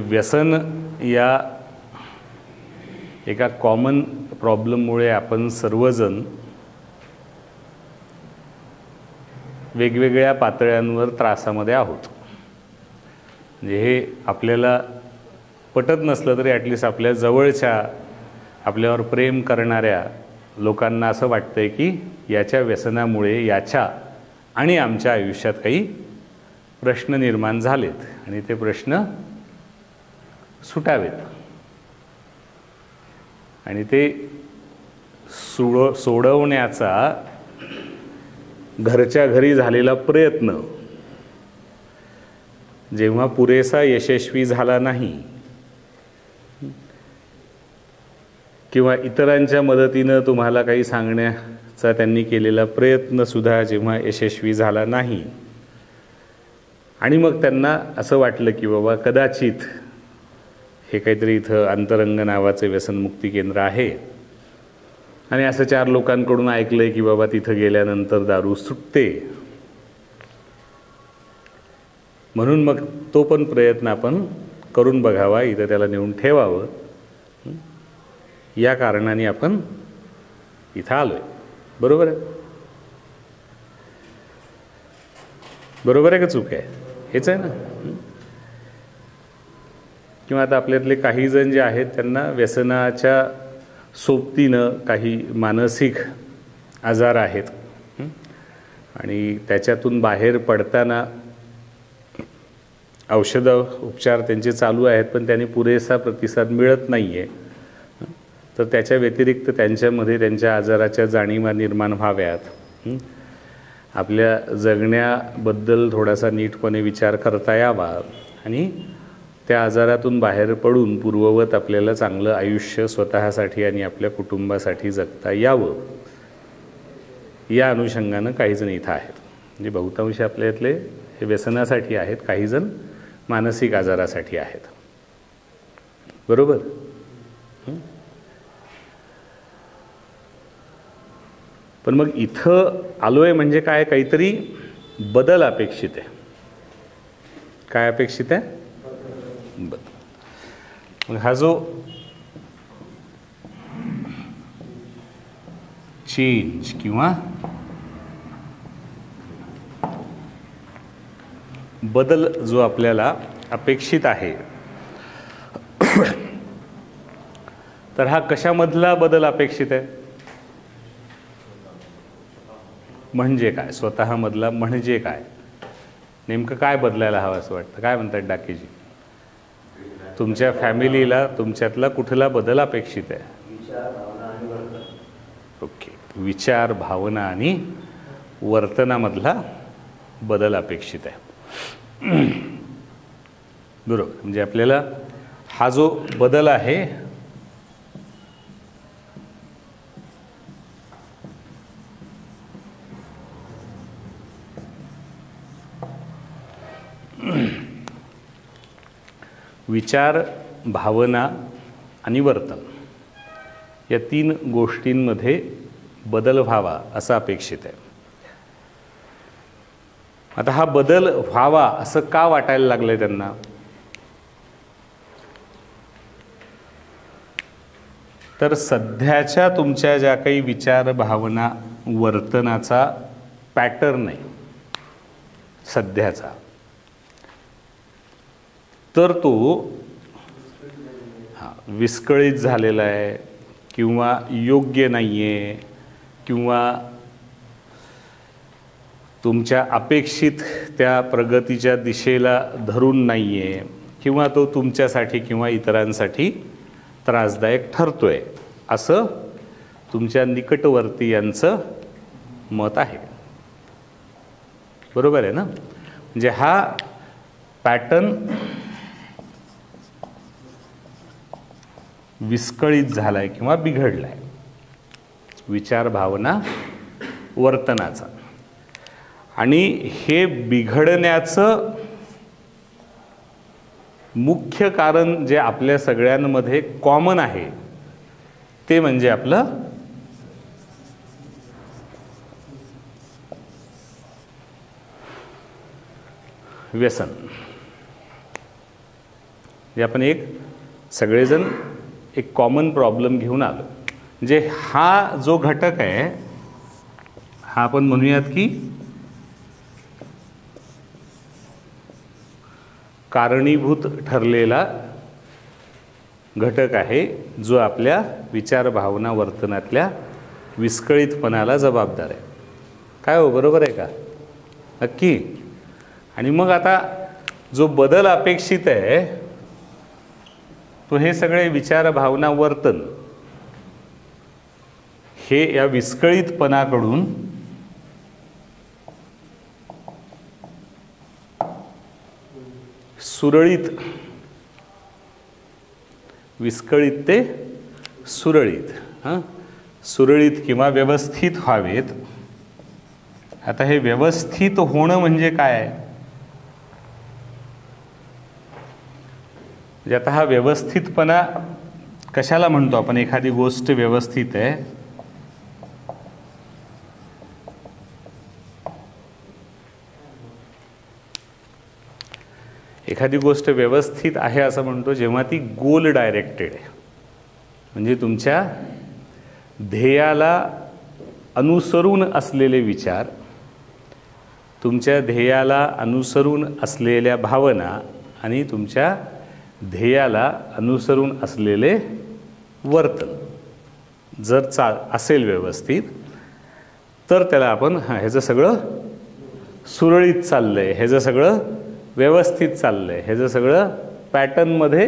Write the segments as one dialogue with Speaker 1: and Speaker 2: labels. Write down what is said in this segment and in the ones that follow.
Speaker 1: व्यसन या एका कॉमन प्रॉब्लेममुळे आपण सर्वजण वेगवेगळ्या पातळ्यांवर त्रासामध्ये आहोत. म्हणजे हे आपल्याला पटत नसलं तरी ॲटलिस्ट आपल्या जवळच्या, आपल्यावर प्रेम करणाऱ्या लोकांना असं वाटतंय की याच्या व्यसनामुळे याच्या आणि आमच्या आयुष्यात काही प्रश्न निर्माण झालेत आणि ते प्रश्न सुटावेत. आणि ते सोडवण्याचा घरच्या घरी झालेला प्रयत्न जेव्हा पुरेसा यशस्वी झाला नाही किंवा इतरांच्या मदतीनं तुम्हाला काही सांगण्याचा त्यांनी केलेला प्रयत्नसुद्धा जेव्हा यशस्वी झाला नाही आणि मग त्यांना असं वाटलं की बाबा कदाचित हे काहीतरी इथं अंतरंग नावाचं व्यसनमुक्ती केंद्र आहे आणि असं 4 लोकांकडून ऐकलं आहे की बाबा तिथं गेल्यानंतर दारू सुटते, म्हणून मग तो पण प्रयत्न आपण करून बघावा, इथं त्याला नेऊन ठेवावं, या कारणाने आपण इथं आलो आहे. बरोबर आहे? बरोबर आहे का चूक आहे? हेच आहे ना. किंवा आता आपल्यातले काही जण जे आहेत त्यांना व्यसनाच्या सोबतीनं काही मानसिक आजार आहेत आणि त्याच्यातून बाहेर पडताना औषधं उपचार त्यांचे चालू आहेत पण त्यांनी पुरेसा प्रतिसाद मिळत नाही आहे. तर त्याच्या व्यतिरिक्त त्यांच्यामध्ये त्यांच्या आजाराच्या जाणीवा निर्माण व्हाव्यात, आपल्या जगण्याबद्दल थोडासा नीटपणे विचार करता यावा आणि त्या आजारातून बाहेर पडून पूर्ववत आपल्याला चांगलं आयुष्य स्वतःसाठी आणि आपल्या कुटुंबासाठी जगता यावं, या अनुषंगानं काही जण इथं आहेत. म्हणजे बहुतांश आपल्यातले हे व्यसनासाठी आहेत, काही जण मानसिक आजारासाठी आहेत. बरोबर? पण मग इथं आलोय म्हणजे काय, काहीतरी बदल अपेक्षित आहे. काय अपेक्षित आहे? बदल. मग हा जो चेंज किंवा बदल जो आपल्याला अपेक्षित आहे, तर हा कशामधला बदल अपेक्षित आहे? म्हणजे काय? स्वतःमधला म्हणजे काय? नेमकं काय बदलायला हवं असं वाटतं? काय म्हणतात डाकेजी? तुमच्या फॅमिलीला तुमच्यातला कुठला बदल अपेक्षित आहे? ओके, विचार, भावना आणि वर्तनामधला बदल अपेक्षित आहे. बरोबर. म्हणजे आपल्याला हा जो बदल आहे विचार, भावना आणि वर्तन या 3 गोष्टींमध्ये बदल व्हावा असं अपेक्षित आहे. आता हा बदल व्हावा असं का वाटायला लागलंय त्यांना? तर सध्याच्या तुमच्या ज्या काही विचार, भावना, वर्तनाचा पॅटर्न आहे सध्याचा, तर तो विस्कळीत झालेला आहे किंवा योग्य नाही आहे किंवा तुमच्या अपेक्षित त्या प्रगतीच्या दिशेला धरून नाही आहे किंवा तो तुमच्यासाठी किंवा इतरांसाठी त्रासदायक ठरतोय असं तुमच्या निकटवर्तीयांचं मत आहे. बरोबर आहे ना? म्हणजे हा पॅटर्न विस्कळीत झालाय किंवा बिघडलाय विचार, भावना, वर्तनाचा. आणि हे बिघडण्याचं मुख्य कारण जे आपल्या सगळ्यांमध्ये कॉमन आहे ते म्हणजे आपलं व्यसन. म्हणजे आपण एक सगळेजण एक कॉमन प्रॉब्लेम घेऊन आलो. म्हणजे हा जो घटक आहे हा आपण म्हणूयात की कारणीभूत ठरलेला घटक आहे, जो आपल्या विचार, भावना, वर्तनातल्या विस्कळीतपणाला जबाबदार आहे. काय हो, बरोबर आहे का? नक्की. आणि मग आता जो बदल अपेक्षित आहे तो हे सगळे विचार, भावना, वर्तन हे या विस्कळीतपणाकडून सुरळीत, विस्कळीत ते सुरळीत, सुरळीत किंवा व्यवस्थित व्हावेत. आता हे व्यवस्थित होणं म्हणजे काय? म्हणजे आता हा व्यवस्थितपणा कशाला म्हणतो आपण? एखादी गोष्ट व्यवस्थित आहे, एखादी गोष्ट व्यवस्थित आहे असं म्हणतो जेव्हा ती गोल डायरेक्टेड आहे. म्हणजे तुमच्या ध्येयाला अनुसरून असलेले विचार, तुमच्या ध्येयाला अनुसरून असलेल्या भावना आणि तुमच्या ध्येयाला अनुसरून असलेले वर्तन जर असेल व्यवस्थित, तर त्याला आपण ह्याचं सगळं सुरळीत चाललंय, ह्याचं सगळं व्यवस्थित चाललंय, ह्याचं सगळं पॅटर्नमध्ये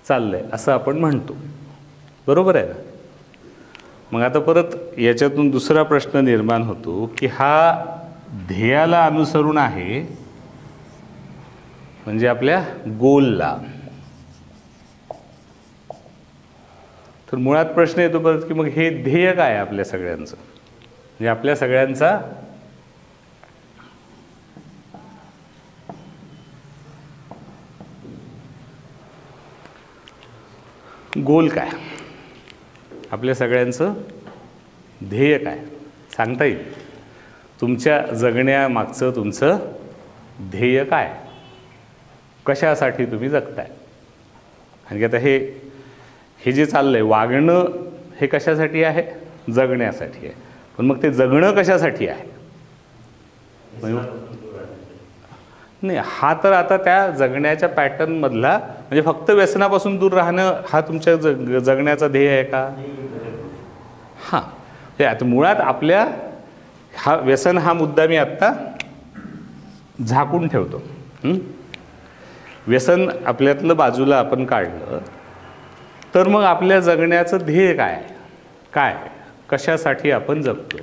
Speaker 1: चाललंय असं आपण म्हणतो. बरोबर आहे ना? मग आता परत याच्यातून दुसरा प्रश्न निर्माण होतो की हा ध्येयाला अनुसरून आहे म्हणजे आपल्या गोलला. तर मुळात प्रश्न येतो परत की मग हे ध्येय काय आहे आपल्या सगळ्यांचं? म्हणजे आपल्या सगळ्यांचा गोल काय? आपल्या सगळ्यांचं ध्येय काय सांगता येईल? तुमच्या जगण्यामागचं तुमचं ध्येय काय? कशासाठी तुम्ही जगताय? आणि आता हे जे चाललंय वागणं हे कशासाठी आहे? जगण्यासाठी आहे. पण मग ते जगणं कशासाठी आहे? नाही, हा तर आता त्या जगण्याच्या पॅटर्नमधला, म्हणजे फक्त व्यसनापासून दूर राहणं हा तुमच्या जगण्याचा ध्येय आहे का? हां, ते आता मुळात आपल्या हा व्यसन हा मुद्दा मी आत्ता झाकून ठेवतो. व्यसन आपल्यातलं बाजूला आपण काढलं तर मग आपल्या जगण्याचं ध्येय काय? काय, कशासाठी आपण जगतो?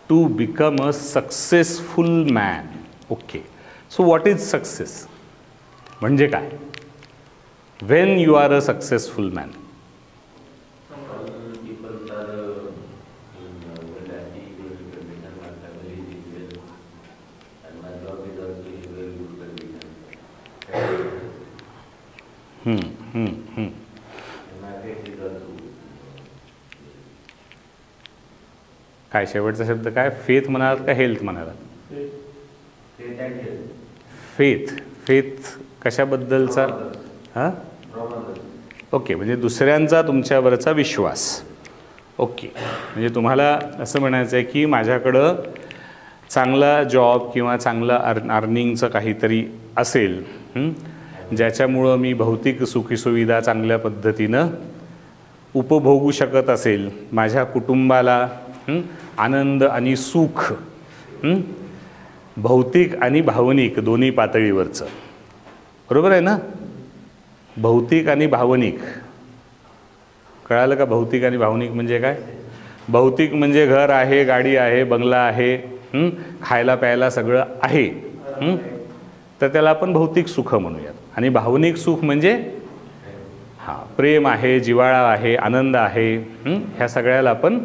Speaker 1: To become a successful man. Okay, so what is success? म्हणजे काय? When you are a successful man? काय शेवटचा शब्द काय? फेथ म्हणालात का हेल्थ म्हणालात? फेथ. फेथ कशाबद्दलचा? हां, ओके, म्हणजे दुसऱ्यांचा तुमच्यावरचा विश्वास. ओके, म्हणजे तुम्हाला असं म्हणायचं आहे की माझ्याकडं चांगला जॉब किंवा चांगलं अर्निंगचं काहीतरी असेल ज्याच्यामुळं मी भौतिक सुखीसुविधा चांगल्या पद्धतीनं उपभोगू शकत असेल, माझ्या कुटुंबाला आनंद आणि सुख भौतिक आणि भावनिक दोन्ही पातळीवरचं. बरोबर आहे ना? भौतिक आणि भावनिक. कळालं का? भौतिक आणि भावनिक म्हणजे काय? भौतिक म्हणजे घर आहे, गाडी आहे, बंगला आहे, खायला प्यायला सगळं आहे, तर त्याला आपण भौतिक सुख म्हणूयात. आणि भावनिक सुख म्हणजे प्रेम आहे, जिव्हाळा आहे, आनंद आहे, ह्या सगळ्याला आपण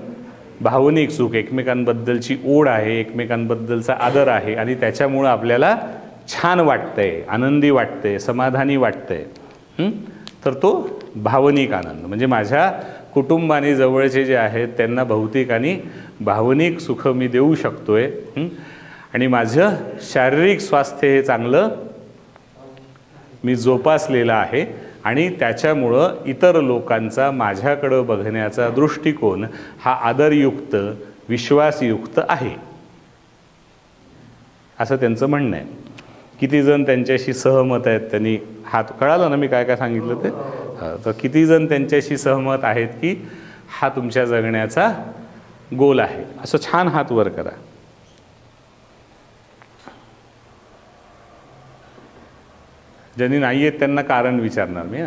Speaker 1: भावनिक सुख, एकमेकांबद्दलची ओढ आहे, एकमेकांबद्दलचा आदर आहे आणि त्याच्यामुळं आपल्याला छान वाटतंय, आनंदी वाटतंय, समाधानी वाटतंय, तर तो भावनिक आनंद. म्हणजे माझ्या कुटुंबाने जवळचे जे आहेत त्यांना भौतिक आणि भावनिक सुख मी देऊ शकतोय. आणि माझं शारीरिक स्वास्थ्य हे चांगलं मी जोपासलेलं आहे आणि त्याच्यामुळं इतर लोकांचा माझ्याकडं बघण्याचा दृष्टिकोन हा आदरयुक्त विश्वासयुक्त आहे, असं त्यांचं म्हणणं आहे. किती जण त्यांच्याशी सहमत आहेत, त्यांनी हात, कळालं ना मी काय काय सांगितलं ते, तर किती जण त्यांच्याशी सहमत आहेत की हा तुमच्या जगण्याचा गोल आहे, असं छान हात वर करा. ज्यांनी नाही आहेत त्यांना कारण विचारणार मी.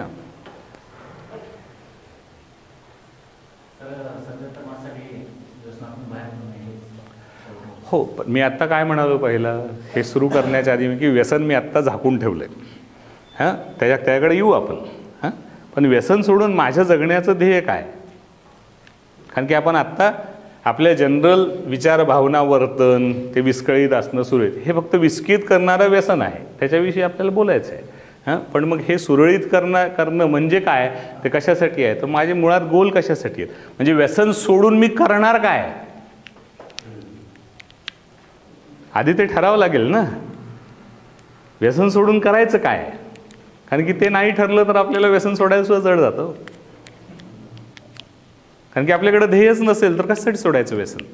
Speaker 1: हो, पण मी आत्ता काय म्हणालो पहिलं, हे सुरू करण्याच्या आधी की व्यसन मी आत्ता झाकून ठेवलं आहे. हां, त्याच्याकडे येऊ आपण. हां, पण व्यसन सोडून माझ्या जगण्याचं ध्येय काय? कारण की आपण आत्ता आपल्या जनरल विचार, भावना, वर्तन ते विस्कळीत असणं सुरू आहे, हे फक्त विस्कळीत करणारं व्यसन आहे, त्याच्याविषयी आपल्याला बोलायचं आहे. हां, पण मग हे सुरळीत करणं म्हणजे काय, ते कशासाठी आहे, तर माझे मुळात गोल कशासाठी आहेत, म्हणजे व्यसन सोडून मी करणार काय, आधी ते ठरावं लागेल ना. व्यसन सोडून करायचं काय, कारण की ते नाही ठरलं तर आपल्याला व्यसन सोडायला सुद्धा जड जातं. कारण की आपल्याकडे ध्येयच नसेल तर कशासाठी सोडायचं व्यसन.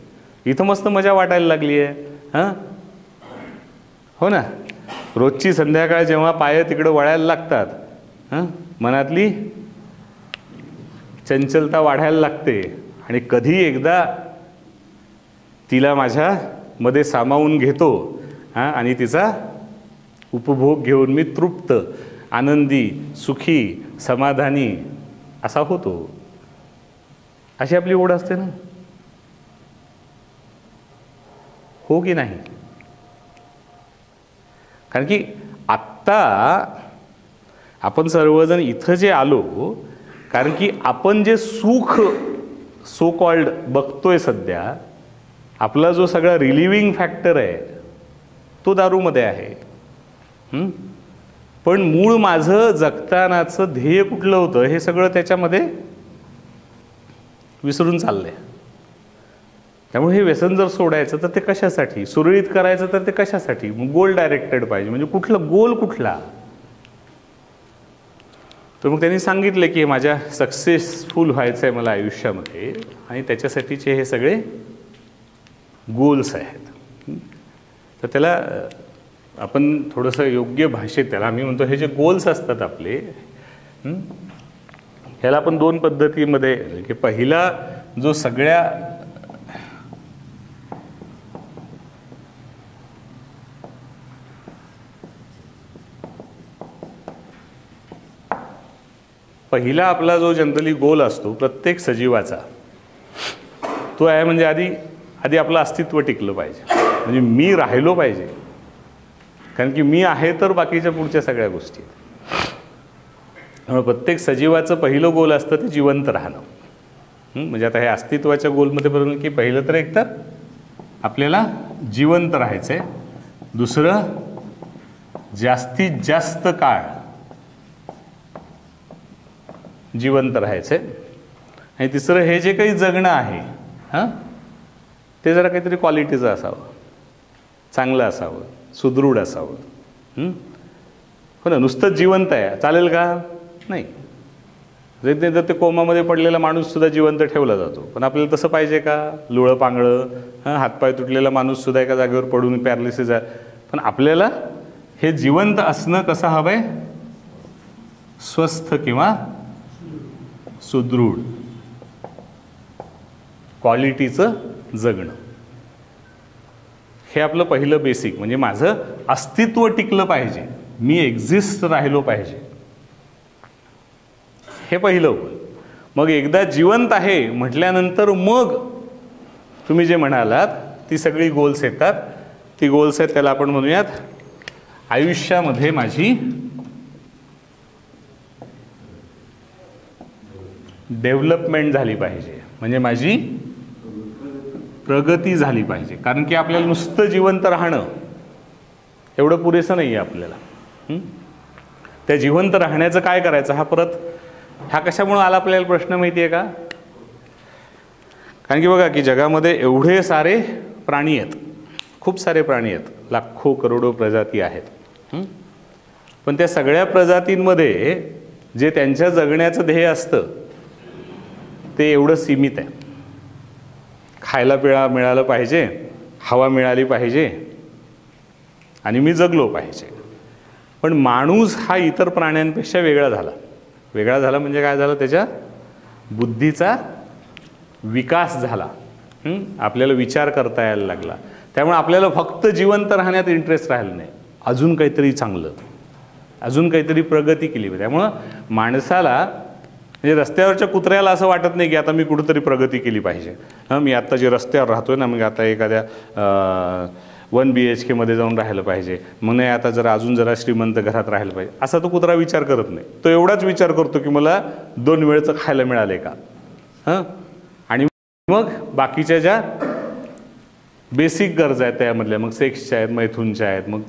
Speaker 1: इथं मस्त मजा वाटायला लागली आहे. हां, हो ना, रोजची संध्याकाळ जेव्हा पाय तिकडं वळायला लागतात, हां, मनातली चंचलता वाढायला लागते आणि कधी एकदा तिला माझ्या मध्ये सामावून घेतो, हां, आणि तिचा उपभोग घेऊन मी तृप्त, आनंदी, सुखी, समाधानी असा होतो, अशी आपली ओढ असते ना, हो की नाही? कारण की आत्ता आपण सर्वजण इथं जे आलो, कारण की आपण जे सुख सो कॉल्ड बघतोय सध्या, आपला जो सगळा रिलिव्हिंग फॅक्टर आहे तो दारूमध्ये आहे. पण मूळ माझं जगतानाचं ध्येय कुठलं होतं हे सगळं त्याच्यामध्ये विसरून चाललंय. त्यामुळे हे व्यसन जर सोडायचं तर ते कशासाठी, सुरळीत करायचं तर ते कशासाठी, मग गोल डायरेक्टेड पाहिजे. म्हणजे कुठलं गोल कुठला, तर मग त्यांनी सांगितलं की माझ्या सक्सेसफुल व्हायचं आहे मला आयुष्यामध्ये आणि त्याच्यासाठीचे हे सगळे गोल्स आहेत. तर त्याला आपण थोडंसं योग्य भाषेत, त्याला आम्ही म्हणतो हे जे गोल्स असतात आपले, ह्याला आपण दोन पद्धतीमध्ये, की पहिला जो सगळ्या पहिला आपला जो जनरली गोल असतो प्रत्येक सजीवाचा, तो आहे म्हणजे आधी आपलं अस्तित्व टिकलं पाहिजे, म्हणजे मी राहिलो पाहिजे. कारण की मी आहे तर बाकीच्या पुढच्या सगळ्या गोष्टी. त्यामुळे प्रत्येक सजीवाचं पहिलं गोल असतं ते जिवंत राहणं. म्हणजे आता हे अस्तित्वाच्या गोलमध्ये बरोबर की पहिलं तर एकतर आपल्याला जिवंत राहायचं आहे, दुसरं जास्तीत जास्त काळ जिवंत राहायचं आहे, आणि तिसरं हे जे काही जगणं आहे, हां, ते जरा काहीतरी क्वालिटीचं असावं, चांगलं असावं, सुदृढ असावं. हो ना, नुसतं जिवंत आहे चालेल का? नाही. जर ते कोमामध्ये पडलेला माणूससुद्धा जिवंत ठेवला जातो, पण आपल्याला तसं पाहिजे का? लुळं पांगळं, हातपाय तुटलेला माणूससुद्धा एका जागेवर पडून पॅरालिसिस आहे. पण आपल्याला हे जिवंत असणं कसं हवं आहे? स्वस्थ किंवा सुदृढ क्वालिटीचं जगणं, हे आपलं पहिलं बेसिक. म्हणजे माझं अस्तित्व टिकलं पाहिजे, मी एक्झिस्ट राहिलो पाहिजे, हे पहिलं गोल. मग एकदा जिवंत आहे म्हटल्यानंतर मग तुम्ही जे म्हणालात ती सगळी गोल्स येतात. ती गोल्स आहेत त्याला आपण म्हणूयात आयुष्यामध्ये माझी डेव्हलपमेंट झाली पाहिजे, म्हणजे माझी प्रगती झाली पाहिजे. कारण की आपल्याला नुसतं जिवंत राहणं एवढं पुरेसं नाही आहे आपल्याला. त्या जिवंत राहण्याचं काय करायचं, हा परत हा कशामुळे आला आपल्याला प्रश्न माहिती आहे का? कारण की बघा की जगामध्ये एवढे सारे प्राणी आहेत, खूप सारे प्राणी आहेत, लाखो करोडो प्रजाती आहेत. पण त्या सगळ्या प्रजातींमध्ये जे त्यांच्या जगण्याचं ध्येय असतं ते एवढं सीमित आहे. खायला मिळालं पाहिजे, हवा मिळाली पाहिजे आणि मी जगलो पाहिजे. पण माणूस हा इतर प्राण्यांपेक्षा वेगळा झाला. वेगळा झाला म्हणजे काय झालं, त्याच्या बुद्धीचा विकास झाला. आपल्याला विचार करता यायला लागला. त्यामुळे आपल्याला फक्त जिवंत राहण्यात इंटरेस्ट राहिला नाही, अजून काहीतरी चांगलं, अजून काहीतरी प्रगती केली. त्यामुळं माणसाला म्हणजे रस्त्यावरच्या कुत्र्याला असं वाटत नाही की आता मी कुठंतरी प्रगती केली पाहिजे. मी आत्ता जे रस्त्यावर राहतोय ना, मग आता एखाद्या 1 BHK मध्ये जाऊन राहायला पाहिजे, मग नाही आता जरा श्रीमंत घरात राहायला पाहिजे, असा तो कुत्रा विचार करत नाही. तो एवढाच विचार करतो की मला 2 वेळचं खायला मिळाले का. आणि मग बाकीच्या ज्या बेसिक गरजा आहेत त्यामधल्या, मग सेक्सच्या आहेत, मैथूनच्या आहेत, मग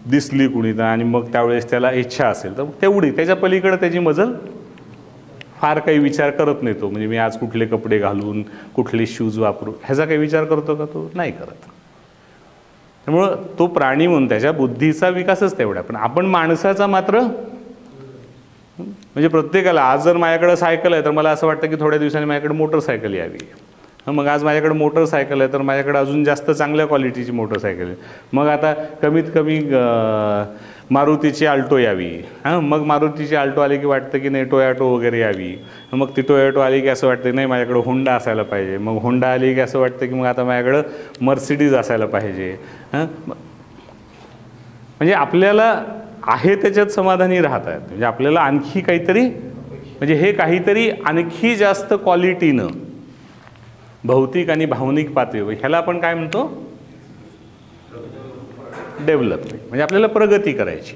Speaker 1: दिसली कुणी तर आणि मग त्यावेळेस त्याला इच्छा असेल तर तेवढी, त्याच्या पलीकडे त्याची मजल फार काही विचार करत नाही तो. म्हणजे मी आज कुठले कपडे घालून, कुठले शूज वापरू, ह्याचा काही विचार करतो का तो? नाही करत. त्यामुळं तो प्राणी म्हणून त्याच्या बुद्धीचा विकासच तेवढा. पण आपण माणसाचा मात्र म्हणजे प्रत्येकाला, आज जर माझ्याकडे सायकल आहे तर मला असं वाटतं की थोड्या दिवसांनी माझ्याकडे मोटरसायकल यावी. मग आज माझ्याकडे मोटरसायकल आहे तर माझ्याकडे अजून जास्त चांगल्या क्वालिटीची मोटरसायकल आहे. मग आता कमीत कमी मारुतीची आल्टो यावी. मग मारुतीची आल्टो आली की वाटतं की नाही टोयोटो वगैरे यावी. मग ती टोयोटो आली की असं वाटतं नाही माझ्याकडे होंडा असायला पाहिजे. मग होंडा आली की असं वाटतं की मग आता माझ्याकडं मर्सिडीज असायला पाहिजे. म्हणजे आपल्याला आहे त्याच्यात समाधानी राहत आहेत. म्हणजे आपल्याला आणखी काहीतरी, म्हणजे हे काहीतरी आणखी जास्त क्वालिटीनं भौतिक आणि भावनिक पातळीवर, ह्याला आपण काय म्हणतो, डेव्हलपमेंट. म्हणजे आपल्याला प्रगती करायची.